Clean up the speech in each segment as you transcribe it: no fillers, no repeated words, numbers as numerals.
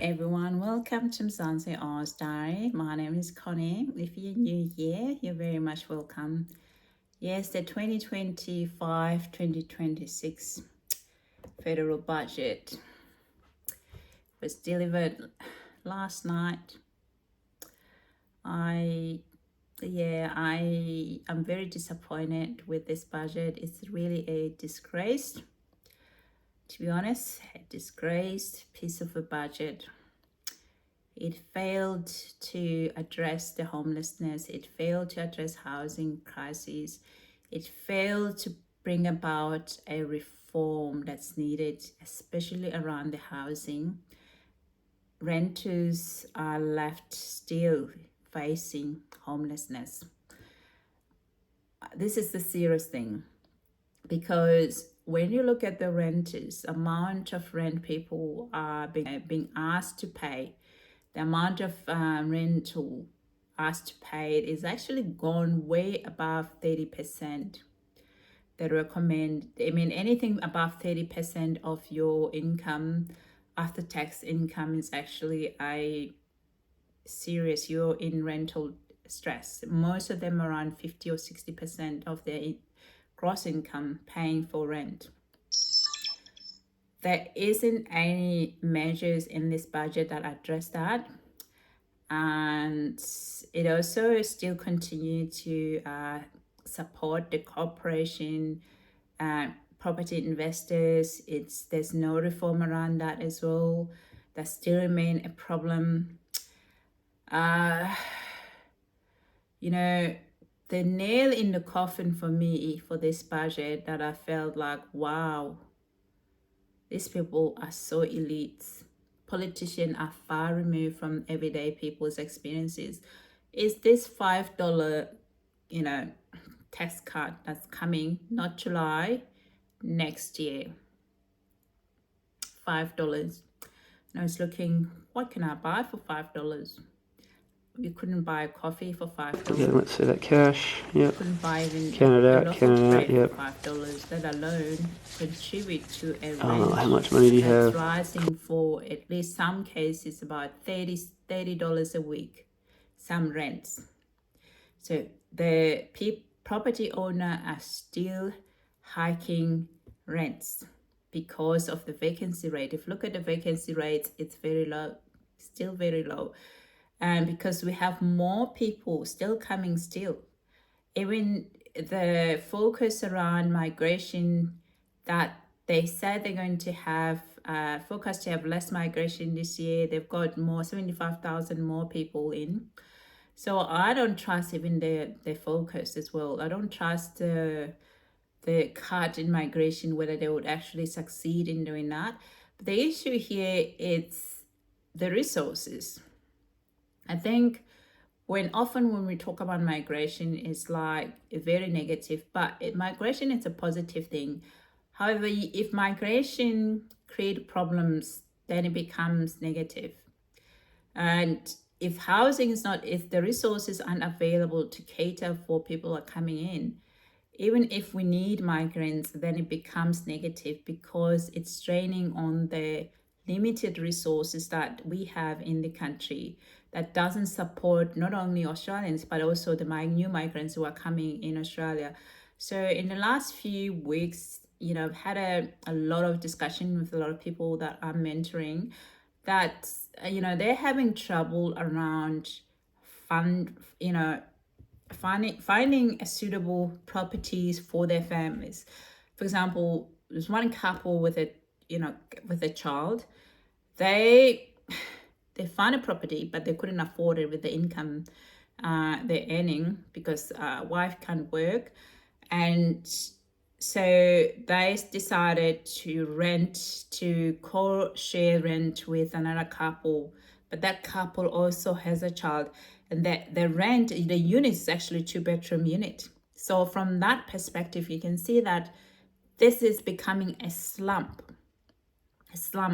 everyone, welcome to MzansiOz Diary. My name is Connie. If you're new here, you're very much welcome. Yes, the 2025-2026 federal budget was delivered last night. I am very disappointed with this budget. It's really a disgrace. To be honest, a disgraced piece of a budget. It failed to address the homelessness. It failed to address housing crises. It failed to bring about a reform that's needed, especially around the housing. Renters are left still facing homelessness. This is the serious thing, because when you look at the renters, amount of rent people are being asked to pay, the amount of rental asked to pay it is actually gone way above 30%. They recommend, anything above 30% of your income, after tax income, is actually you're in rental stress. Most of them around 50 or 60% of their gross income paying for rent. There isn't any measures in this budget that address that, and it also still continue to support the corporation property investors. There's no reform around that as well. That still remain a problem. The nail in the coffin for me for this budget that I felt like, wow, these people are so elite. Politicians are far removed from everyday people's experiences. Is this $5, tax cut that's coming, not July, next year. $5. Now it's looking, what can I buy for $5? You couldn't buy a coffee for $5. Yeah, let's see that cash. Yep. Couldn't buy even Count it out, a loaf of bread yep. for $5. That alone contribute to a rent. Oh, how much money do you have? Rising for at least some cases about $30 a week, some rents. So the property owner are still hiking rents because of the vacancy rate. If you look at the vacancy rates, it's very low, still very low. And because we have more people still coming still. Even the focus around migration, that they said they're going to have focus to have less migration this year. They've got more, 75,000 more people in. So I don't trust even their focus as well. I don't trust the cut in migration, whether they would actually succeed in doing that. But the issue here is the resources. I think often when we talk about migration, it's like very negative, but migration is a positive thing. However, if migration create problems, then it becomes negative. And if the resources aren't available to cater for people who are coming in, even if we need migrants, then it becomes negative because it's straining on the limited resources that we have in the country that doesn't support not only Australians, but also the new migrants who are coming in Australia. So in the last few weeks, I've had a lot of discussion with a lot of people that I'm mentoring that, they're having trouble around finding a suitable properties for their families. For example, there's one couple with a child. They found a property, but they couldn't afford it with the income they're earning because wife can't work. And so they decided to co-share rent with another couple, but that couple also has a child, and that the unit is actually 2-bedroom unit. So from that perspective, you can see that this is becoming a slump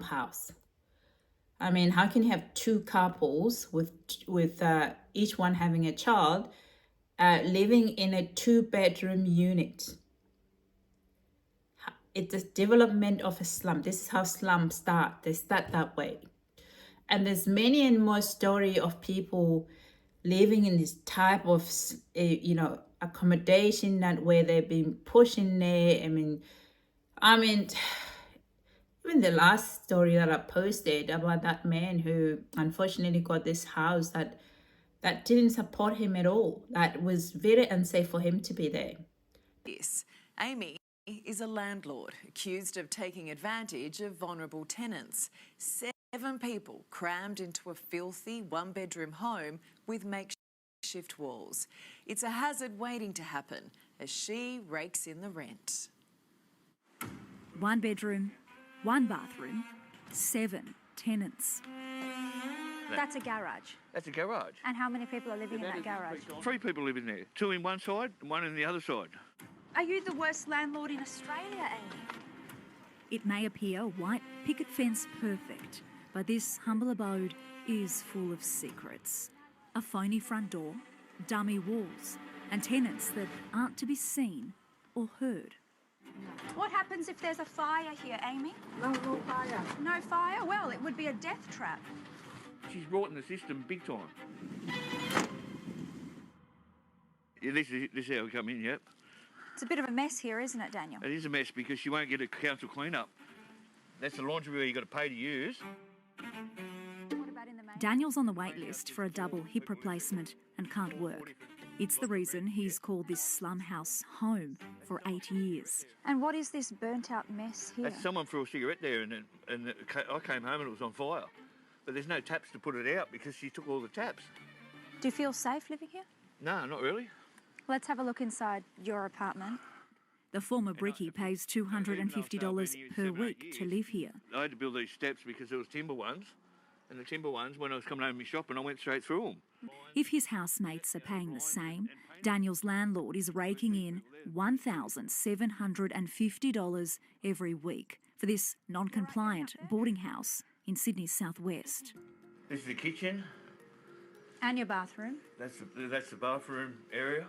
house. I mean, how can you have two couples with each one having a child living in a 2-bedroom unit? It's the development of a slum. This is how slums start. They start that way. And there's many and more story of people living in this type of, accommodation that where they've been pushed in there. I mean, even the last story that I posted about that man who unfortunately got this house that didn't support him at all. That was very unsafe for him to be there. Yes, Amy is a landlord accused of taking advantage of vulnerable tenants. 7 people crammed into a filthy one-bedroom home with makeshift walls. It's a hazard waiting to happen as she rakes in the rent. 1 bedroom, 1 bathroom, 7 tenants. That's a garage. That's a garage. And how many people are living in that garage? 3 people live in there. 2 in one side and 1 in the other side. Are you the worst landlord in Australia, Amy? It may appear white picket fence perfect, but this humble abode is full of secrets. A phony front door, dummy walls, and tenants that aren't to be seen or heard. What happens if there's a fire here, Amy? No fire. No fire? Well, it would be a death trap. She's brought in the system big time. Yeah, this is how we come in, yep. It's a bit of a mess here, isn't it, Daniel? It is a mess because she won't get a council clean-up. That's the laundry where you got to pay to use. What about in the main? Daniel's on the wait list for a double hip replacement and can't work. It's the reason he's called this slum house home for 8 years. And what is this burnt-out mess here? That's someone threw a cigarette there and I came home and it was on fire. But there's no taps to put it out because she took all the taps. Do you feel safe living here? No, not really. Let's have a look inside your apartment. The former brickie pays $250 per week to live here. I had to build these steps because there was timber ones. And the timber ones, when I was coming home from my shop, and I went straight through them. If his housemates are paying the same, Daniel's landlord is raking in $1,750 every week for this non-compliant boarding house in Sydney's southwest. This is the kitchen. And your bathroom. That's the bathroom area.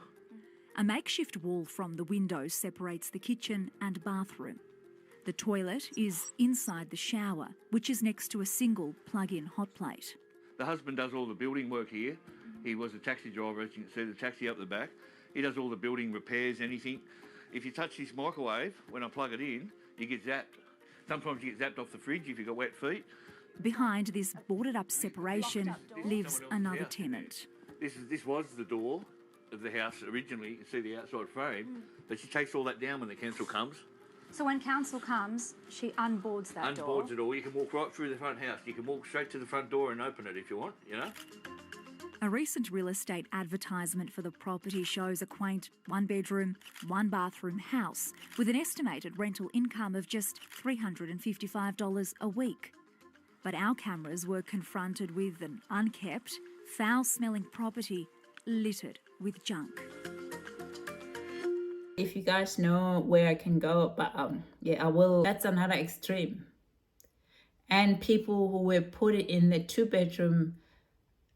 A makeshift wall from the window separates the kitchen and bathroom. The toilet is inside the shower, which is next to a single plug-in hot plate. The husband does all the building work here. He was a taxi driver, as you can see, the taxi up the back. He does all the building repairs, anything. If you touch this microwave, when I plug it in, you get zapped. Sometimes you get zapped off the fridge if you've got wet feet. Behind this boarded-up separation lives another tenant. This was the door of the house originally. You can see the outside frame. But she takes all that down when the council comes. So when council comes, she unboards that door. Unboards it all. You can walk right through the front house. You can walk straight to the front door and open it if you want, you know. A recent real estate advertisement for the property shows a quaint 1-bedroom, 1-bathroom house with an estimated rental income of just $355 a week. But our cameras were confronted with an unkept, foul-smelling property littered with junk. If you guys know where I can go, but I will. That's another extreme. And people who were put in the 2-bedroom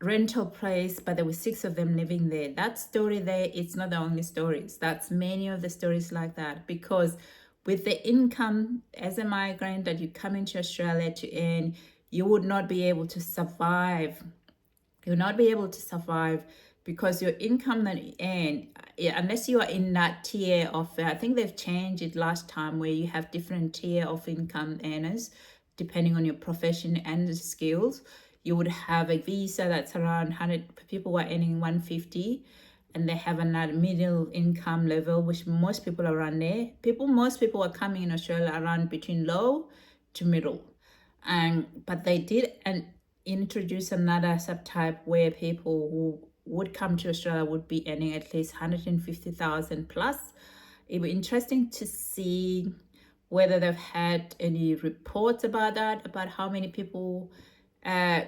rental place, but there were 6 of them living there. That story there, it's not the only stories. That's many of the stories like that, because with the income as a migrant that you come into Australia to earn, you would not be able to survive. You will not be able to survive because your income that you earn, unless you are in that tier of, I think they've changed it last time where you have different tier of income earners depending on your profession and the skills. You would have a visa that's around 100, people who are earning 150, and they have another middle income level, which most people are around there. Most people are coming in Australia around between low to middle. But they did introduce another subtype where people who would come to Australia would be earning at least 150,000 plus. It would be interesting to see whether they've had any reports about that, about how many people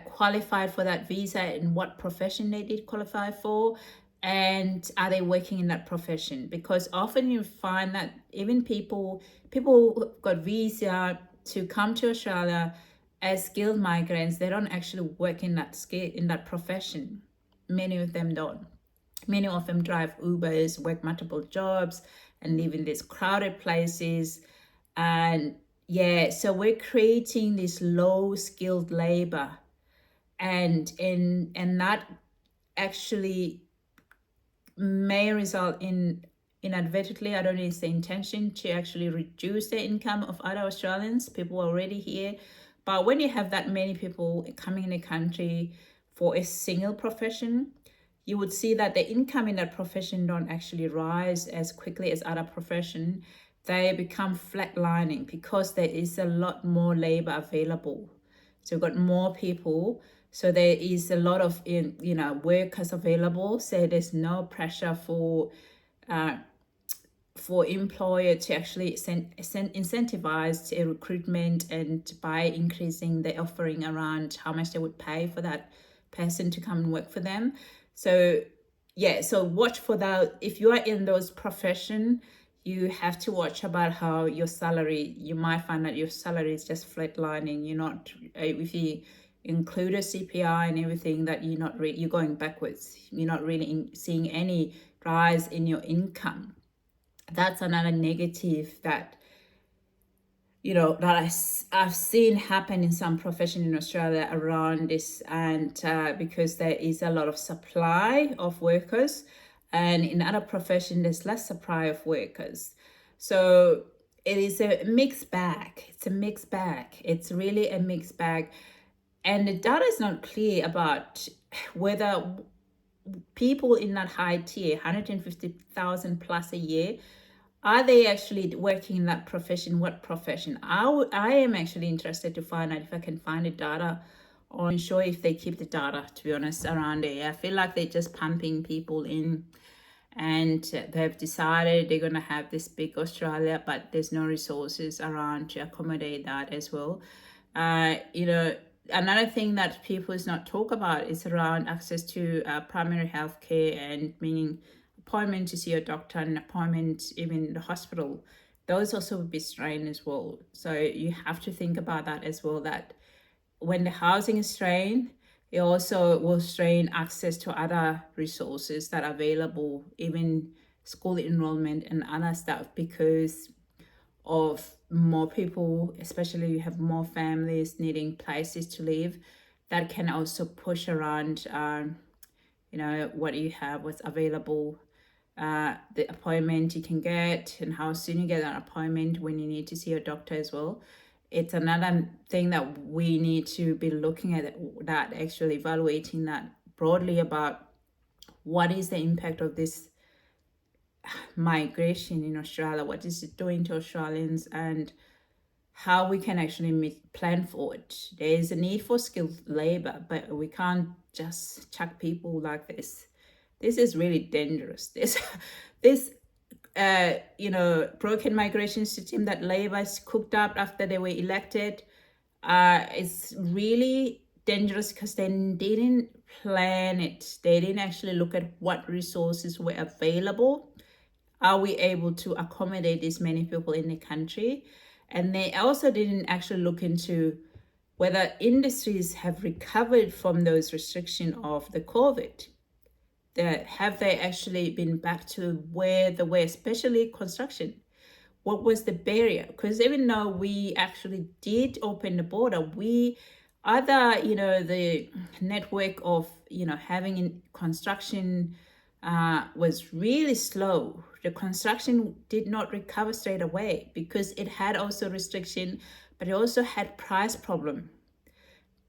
qualified for that visa and what profession they did qualify for, and are they working in that profession? Because often you find that even people who got visa to come to Australia as skilled migrants, they don't actually work in that profession. Many of them don't. Many of them drive Ubers, work multiple jobs, and live in these crowded places. And yeah, so we're creating this low skilled labor and that actually may result in inadvertently, I don't know if it's the intention, to actually reduce the income of other Australians, people already here. But when you have that many people coming in the country for a single profession, you would see that the income in that profession don't actually rise as quickly as other profession. They become flatlining because there is a lot more labor available. So you've got more people. So there is a lot of workers available. So there's no pressure for employer to actually incentivize a recruitment and by increasing the offering around how much they would pay for that person to come and work for them. So yeah, so watch for that. If you are in those profession, you have to watch about how your salary, you might find that your salary is just flatlining. You're not, if you include a CPI and everything, that you're going backwards. You're not really seeing any rise in your income. That's another negative that I've seen happen in some profession in Australia around this, and because there is a lot of supply of workers, and in other profession there's less supply of workers. So it is a mixed bag. It's a mixed bag. It's really a mixed bag, and the data is not clear about whether people in that high tier, 150,000 plus a year, are they actually working in that profession? What profession? I am actually interested to find out if I can find the data, or ensure if they keep the data, to be honest, around there. I feel like they're just pumping people in, and they've decided they're going to have this big Australia, but there's no resources around to accommodate that as well. Another thing that people is not talk about is around access to primary health care, and meaning appointment to see a doctor and appointment even in the hospital. Those also will be strained as well. So you have to think about that as well, that when the housing is strained, it also will strain access to other resources that are available, even school enrollment and other stuff, because of more people, especially you have more families needing places to live. That can also push around what you have, what's available, the appointment you can get, and how soon you get an appointment when you need to see a doctor as well. It's another thing that we need to be looking at, that actually evaluating that broadly about what is the impact of this migration in Australia, what is it doing to Australians, and how we can actually plan for it. There is a need for skilled labor, but we can't just chuck people like this. This is really dangerous. This broken migration system that Labor's cooked up after they were elected, is really dangerous because they didn't plan it. They didn't actually look at what resources were available. Are we able to accommodate this many people in the country? And they also didn't actually look into whether industries have recovered from those restrictions of the COVID. Have they actually been back to where they were, especially construction? What was the barrier? Because even though we actually did open the border, the network of, having in construction was really slow. The construction did not recover straight away because it had also restriction, but it also had price problem.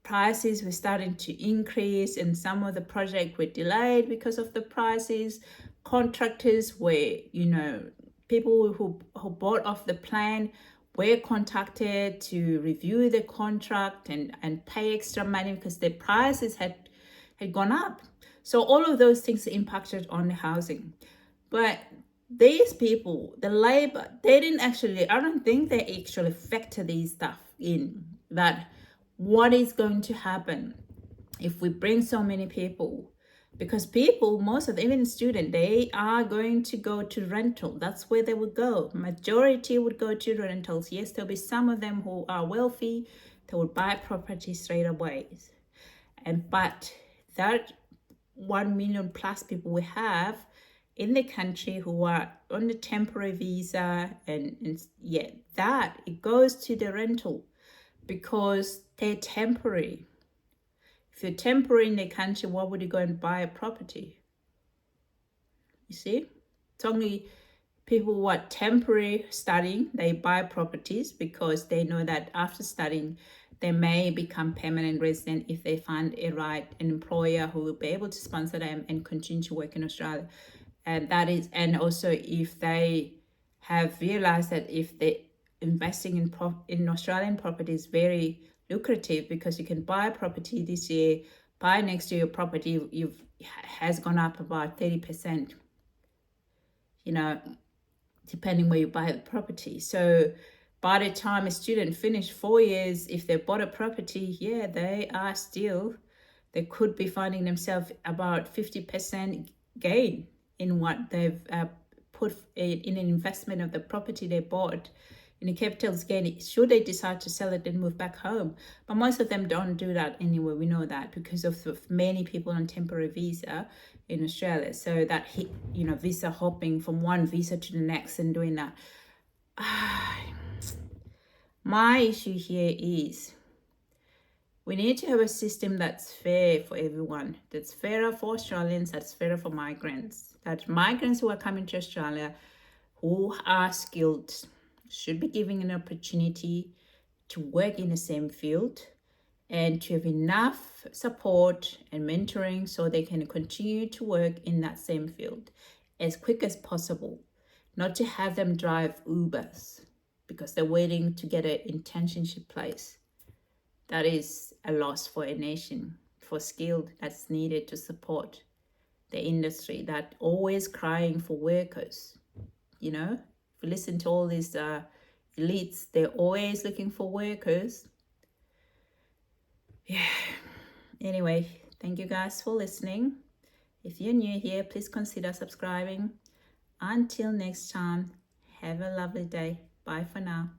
Prices were starting to increase, and some of the projects were delayed because of the prices. Contractors were, people who bought off the plan were contacted to review the contract and pay extra money because the prices had gone up. So all of those things impacted on the housing. But these people, the labor, I don't think they actually factor these stuff in, that what is going to happen if we bring so many people, because people, most of them, even students, they are going to go to rental. That's where they would go. Majority would go to rentals. Yes, there'll be some of them who are wealthy, they would buy property straight away. But that 1 million plus people we have in the country who are on the temporary visa, that it goes to the rental because they're temporary. If you're temporary in the country, why would you go and buy a property? You see, it's only people who are temporary studying, they buy properties because they know that after studying, they may become permanent resident if they find an employer who will be able to sponsor them and continue to work in Australia. And also if they have realized that if they investing in Australian property is very lucrative, because you can buy a property this year, by next year your property has gone up about 30%, you know, depending where you buy the property. So by the time a student finished 4 years, if they bought a property, yeah, they could be finding themselves about 50% gain in what they've put in an investment of the property they bought, in a capital gain, should they decide to sell it and move back home. But most of them don't do that anyway. We know that because of many people on temporary visa in Australia. So that, visa hopping from one visa to the next and doing that. My issue here is we need to have a system that's fair for everyone, that's fairer for Australians, that's fairer for migrants, that migrants who are coming to Australia who are skilled should be given an opportunity to work in the same field and to have enough support and mentoring so they can continue to work in that same field as quick as possible, not to have them drive Ubers because they're waiting to get an internship place. That is a loss for a nation, for skilled that's needed to support the industry that always crying for workers. You know, if you listen to all these elites, they're always looking for workers. Yeah. Anyway, thank you guys for listening. If you're new here, please consider subscribing. Until next time, have a lovely day. Bye for now.